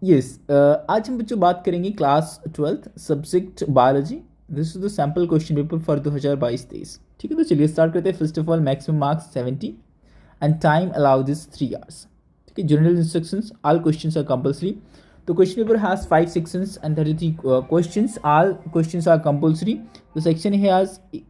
Yes आज हम बच्चों बात करेंगे class 12th subject biology. This is the sample question paper for 2022-23। ठीक है, तो चलिए स्टार्ट करते हैं। First of all maximum marks 70 and time allowed is 3 hours। ठीक है, general instructions, all questions are compulsory. तो question paper has 5 sections and 33 questions. All questions are compulsory. The section A has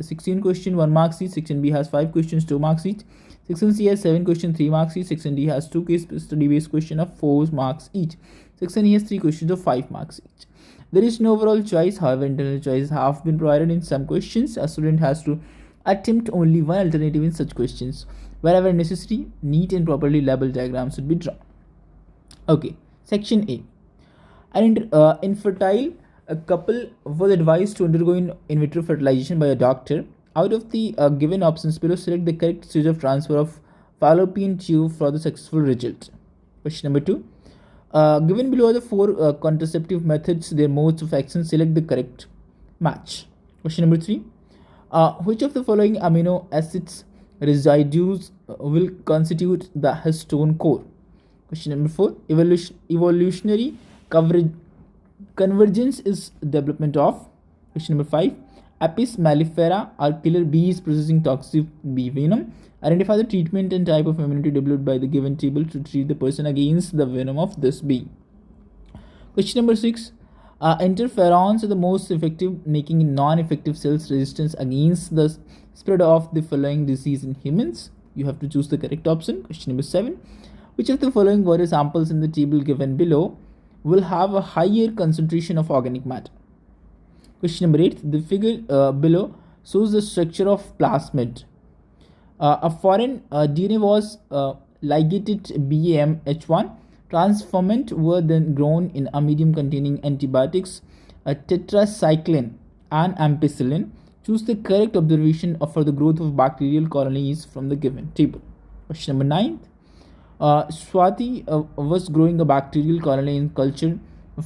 16 questions, 1 marks each. Section B has 5 questions, 2 marks each. Section C has 7 questions, 3 marks each. Section D has 2 case study based question of 4 marks each. Section E has 3 questions of 5 marks each. There is no overall choice, however, internal choices have been provided in some questions. A student has to attempt only one alternative in such questions. Wherever necessary, neat and properly labeled diagrams should be drawn. Okay, section A. An infertile couple was advised to undergo in vitro fertilization by a doctor. Out of the given options below, select the correct stage of transfer of fallopian tube for the successful result. Question number 2. Given below are the 4 contraceptive methods, their modes of action, select the correct match. Question number 3. Which of the following amino acids residues will constitute the histone core? Question number 4. Evolutionary coverage convergence is development of. Question number 5. Apis mellifera are killer bees possessing toxic bee venom. Identify the treatment and type of immunity developed by the given table to treat the person against the venom of this bee. Question number 6. Interferons are the most effective, making non-effective cells resistance against the spread of the following disease in humans. You have to choose the correct option. Question number 7. Which of the following water samples in the table given below will have a higher concentration of organic matter? Question number 8. The figure below shows the structure of plasmid. A foreign DNA was ligated BAMH1 transformant were then grown in a medium containing antibiotics, a tetracycline and ampicillin. Choose the correct observation for the growth of bacterial colonies from the given table. Question number 9. Swati was growing a bacterial colony in culture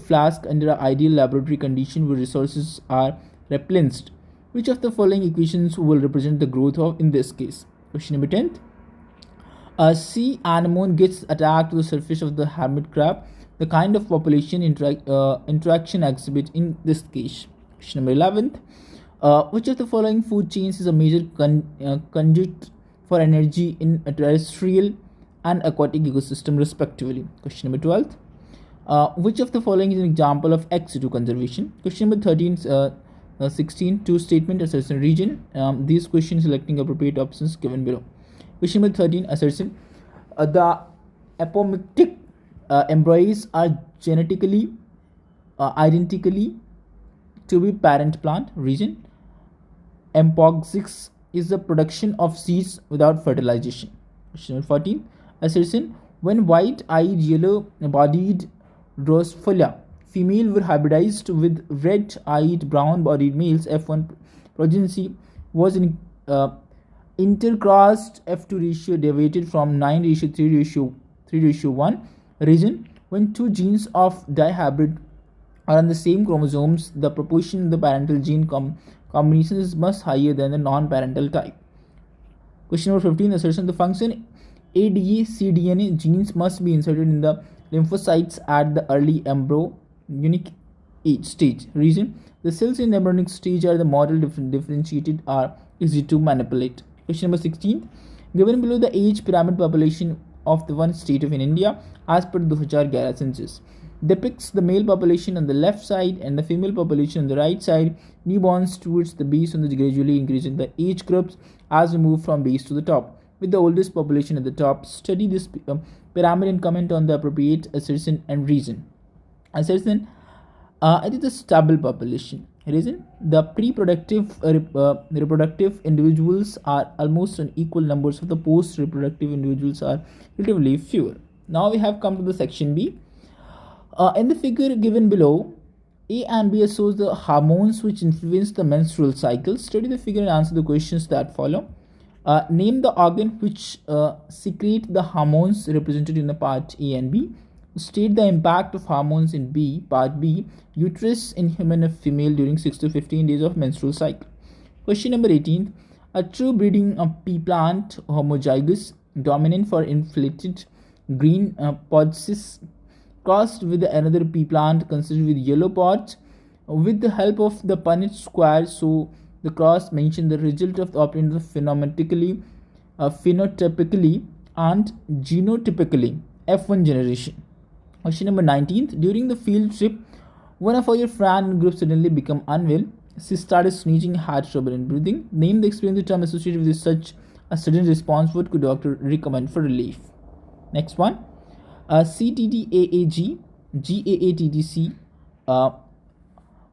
flask under ideal laboratory condition where resources are replenished. Which of the following equations will represent the growth of in this case? Question number 10. A sea anemone gets attacked to the surface of the hermit crab. The kind of population interaction exhibit in this case. Question number 11. Which of the following food chains is a major conduit for energy in a terrestrial and aquatic ecosystem respectively? Question number 12. Which of the following is an example of ex-situ conservation? Question number 13. 16. Two statement assertion region. These questions selecting appropriate options given below. Question number 13. Assertion. The apomictic embryos are genetically identically to be parent plant. Region. Empogix is the production of seeds without fertilization. Question number 14. Assertion. When white-eyed, yellow-bodied Drosophila female were hybridized with red-eyed, brown-bodied males, F1 progeny was in intercrossed. F2 ratio deviated from 9:3:1. Reason. When two genes of dihybrid are on the same chromosomes, the proportion of the parental gene combination is much higher than the non-parental type. Question number 15. Assertion. The function ADA cDNA genes must be inserted in the lymphocytes at the early embryonic stage. Reason. The cells in embryonic stage are the model differentiated are easy to manipulate. Question number 16. Given below the age pyramid population of the one state of in India as per 2011 census depicts the male population on the left side and the female population on the right side. Newborns towards the base on the gradually increasing the age groups as we move from base to the top, with the oldest population at the top. Study this pyramid and comment on the appropriate assertion and reason. Assertion. It is a stable population. Reason. The reproductive individuals are almost on equal numbers of the post-reproductive individuals are relatively fewer. Now we have come to the section B. In the figure given below, A and B shows the hormones which influence the menstrual cycle. Study the figure and answer the questions that follow. Name the organ which secrete the hormones represented in the part A and B. State the impact of hormones in B, part B, uterus in human and female during 6 to 15 days of menstrual cycle. Question number 18. A true breeding pea plant, homozygous, dominant for inflated green possesses crossed with another pea plant considered with yellow pods with the help of the Punnett square. So the cross mentioned the result of the obtained phenotypically and genotypically F1 generation. Question number 19th. During the field trip, one of our friend group suddenly became unwell. She started sneezing, had trouble in breathing. Name the experience term associated with such a sudden response. What could doctor recommend for relief? Next one. CTTAAG, GAATTC.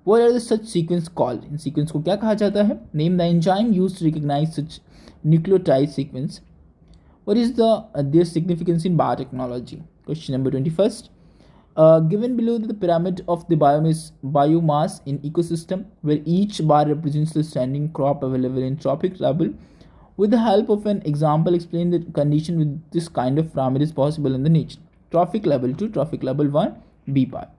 What are the such sequence called? In sequence को क्या कहा जाता है? Name the enzyme used to recognize such nucleotide sequence. What is their significance in biotechnology? Question number 21st. Given below the pyramid of the biomass in ecosystem, where each bar represents the standing crop available in trophic level. With the help of an example, explain the condition with this kind of pyramid is possible in the nature. Trophic level 2, trophic level 1, B part.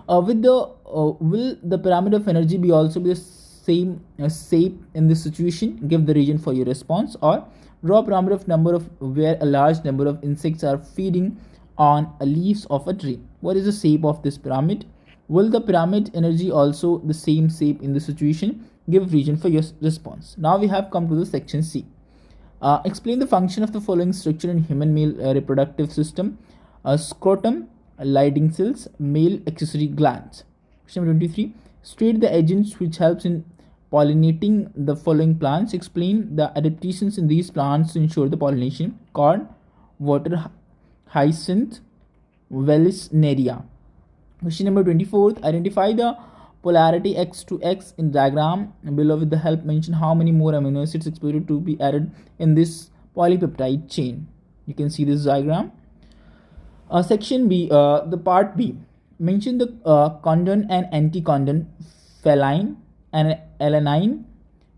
Will the pyramid of energy be also be the same shape in this situation? Give the reason for your response. Or draw a pyramid of number of where a large number of insects are feeding on leaves of a tree. What is the shape of this pyramid? Will the pyramid energy also the same shape in the situation? Give reason for your response. Now we have come to the section C. Explain the function of the following structure in human male reproductive system. Scrotum, Leydig cells, male accessory glands. Question number 23. State the agents which helps in pollinating the following plants. Explain the adaptations in these plants to ensure the pollination. Corn, water hyacinth, Vallisneria. Question number 24. Identify the polarity X to X in diagram below. With the help mention how many more amino acids expected to be added in this polypeptide chain. You can see this diagram. Section B, the part B. Mention the condon and anticondon, pheline and alanine.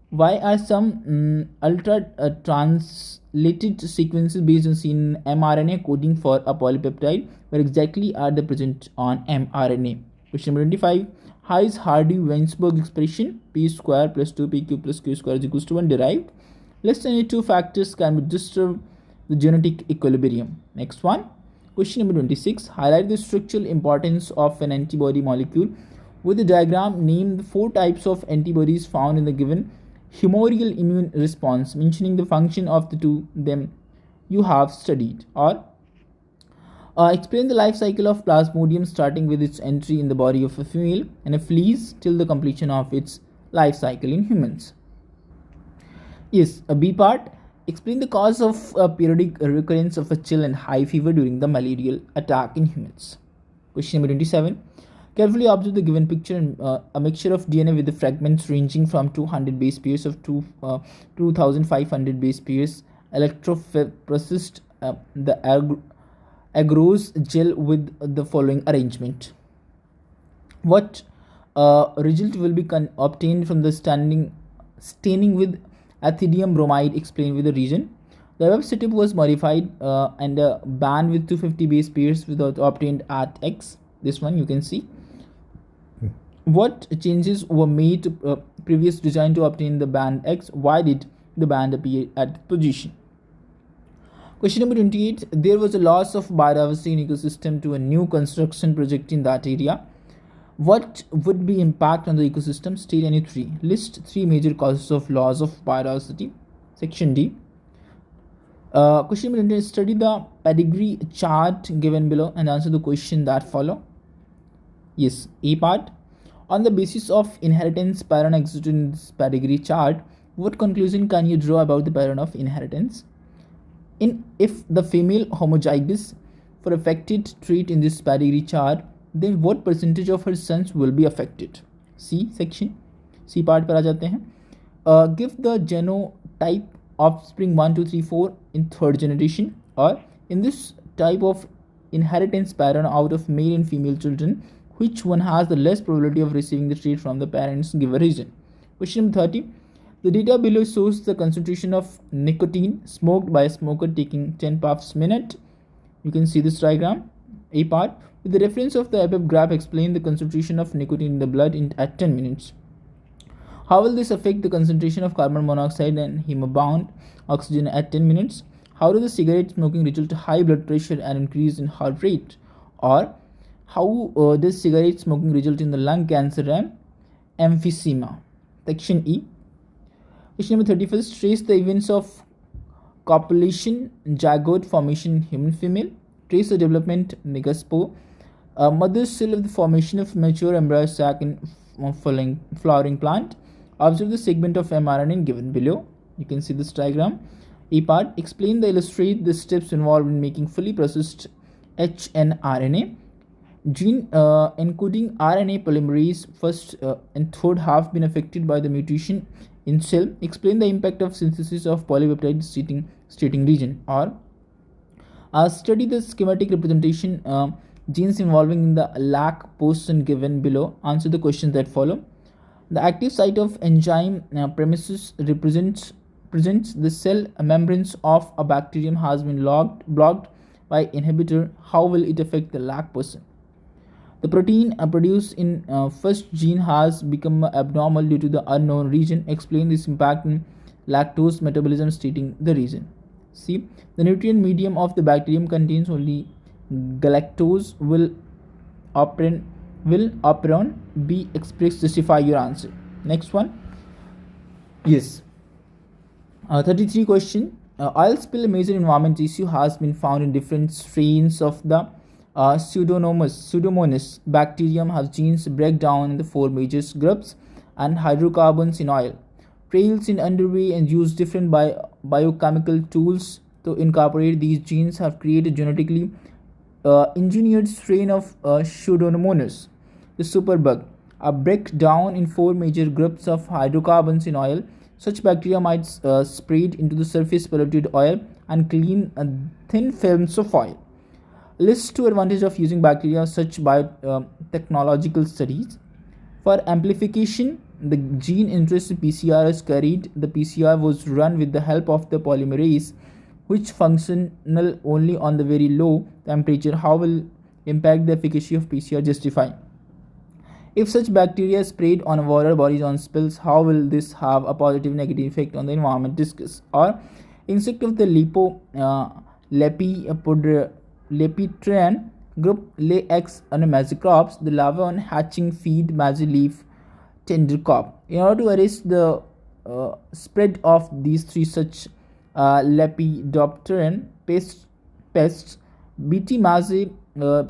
Why are some ultra translated sequences based on seen mRNA coding for a polypeptide? Where exactly are they present on mRNA? Question number 25. How is Hardy-Weinberg expression p square plus 2pq plus q square is equals to 1 derived? Less than any two factors can be disturb the genetic equilibrium. Next one. Question number 26. Highlight the structural importance of an antibody molecule. With the diagram, name the 4 types of antibodies found in the given humoral immune response, mentioning the function of the two them you have studied. Or explain the life cycle of Plasmodium starting with its entry in the body of a female and a fleas till the completion of its life cycle in humans. Yes, a B part. Explain the cause of periodic recurrence of a chill and high fever during the malarial attack in humans. Question number 27. Carefully observe the given picture and a mixture of DNA with the fragments ranging from 200 base pairs of 2500 base pairs electroprocessed the agarose gel with the following arrangement. What result will be obtained from the staining with ethidium bromide? Explained with the reason. The web setup was modified and banned with 250 base pairs without obtained at X. This one you can see. What changes were made to previous design to obtain the band X? Why did the band appear at the position? Question number 28. There was a loss of biodiversity in ecosystem to a new construction project in that area. What would be impact on the ecosystem? State any 3. List 3 major causes of loss of biodiversity. Section D. Question number 28. Study the pedigree chart given below and answer the question that follow. Yes, A part. On the basis of inheritance pattern exhibited in this pedigree chart, what conclusion can you draw about the pattern of inheritance? If the female homozygous for affected trait in this pedigree chart, then what percentage of her sons will be affected? C section. C part पर आ जाते हैं. Give the genotype offspring 1, 2, 3, 4 in third generation. Or in this type of inheritance pattern out of male and female children, which one has the less probability of receiving the trait from the parents? Give a reason. Question number 30. The data below shows the concentration of nicotine smoked by a smoker taking 10 puffs a minute. You can see this diagram. A part. With the reference of the above graph, explain the concentration of nicotine in the blood at 10 minutes. How will this affect the concentration of carbon monoxide and hemobound oxygen at 10 minutes? How does the cigarette smoking result to high blood pressure and increase in heart rate? Or how does cigarette smoking result in the lung cancer and emphysema? Section E. Question number 31st. Trace the events of copulation, zygote formation in human female. Trace the development megaspore. Mother's cell of the formation of mature embryo sac in flowering plant. Observe the segment of mRNA given below. You can see this diagram. A part. Explain the illustrate the steps involved in making fully processed hnRNA. Gene encoding RNA polymerase first and third have been affected by the mutation in cell. Explain the impact of synthesis of polypeptide stating region. Or study the schematic representation genes involving in the lac portion given below. Answer the questions that follow. The active site of enzyme premises presents the cell membranes of a bacterium has been blocked by inhibitor. How will it affect the lac portion? The protein produced in first gene has become abnormal due to the unknown region. Explain this impact in lactose metabolism stating the reason. See, the nutrient medium of the bacterium contains only galactose. Will operon be expressed? Justify your answer. Next one. Yes. 33 question. Oil spill, a major environment issue, has been found in different strains of the Pseudomonas bacterium. Have genes break down in the four major groups and hydrocarbons in oil. Trials in underway and use different biochemical tools to incorporate these genes have created genetically engineered strain of Pseudomonas, the superbug. A breakdown in four major groups of hydrocarbons in oil. Such bacteria might spread into the surface polluted oil and clean thin films of oil. List two advantages of using bacteria. Such biotechnological studies. For amplification, the gene interest PCR is carried. The PCR was run with the help of the polymerase, which functional only on the very low temperature. How will impact the efficacy of PCR? Justify. If such bacteria sprayed on water bodies on spills, how will this have a positive negative effect on the environment? Discuss. Or insect of the Lepidopteran group lay eggs on mazy crops. The larvae on hatching feed mazy leaf tender crop. In order to arrest the spread of these three such Lepidopteran pests, Bt mazy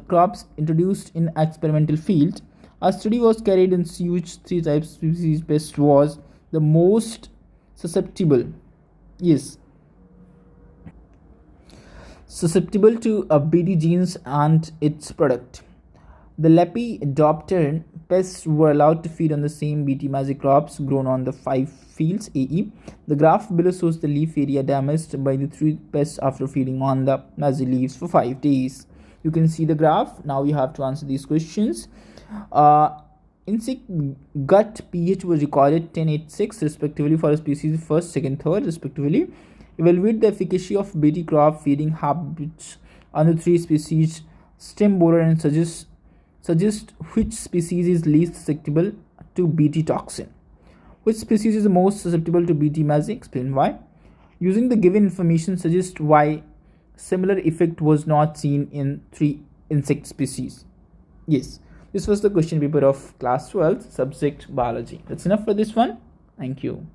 crops introduced in experimental field. A study was carried in which three types of species pest was the most susceptible. Yes, susceptible to BD genes and its product. The Lepidopteran pests were allowed to feed on the same Bt mazy crops grown on the 5 fields AE. The graph below shows the leaf area damaged by the three pests after feeding on the mazy leaves for 5 days. You can see the graph. Now you have to answer these questions. Insect gut pH was recorded 10.86 respectively for species first, second, third respectively. Evaluate the efficacy of Bt crop feeding habits on the three species stem borer and suggest which species is least susceptible to Bt toxin. Which species is the most susceptible to Bt mazy? Explain why. Using the given information, suggest why similar effect was not seen in three insect species. Yes, this was the question paper of class 12 subject biology. That's enough for this one. Thank you.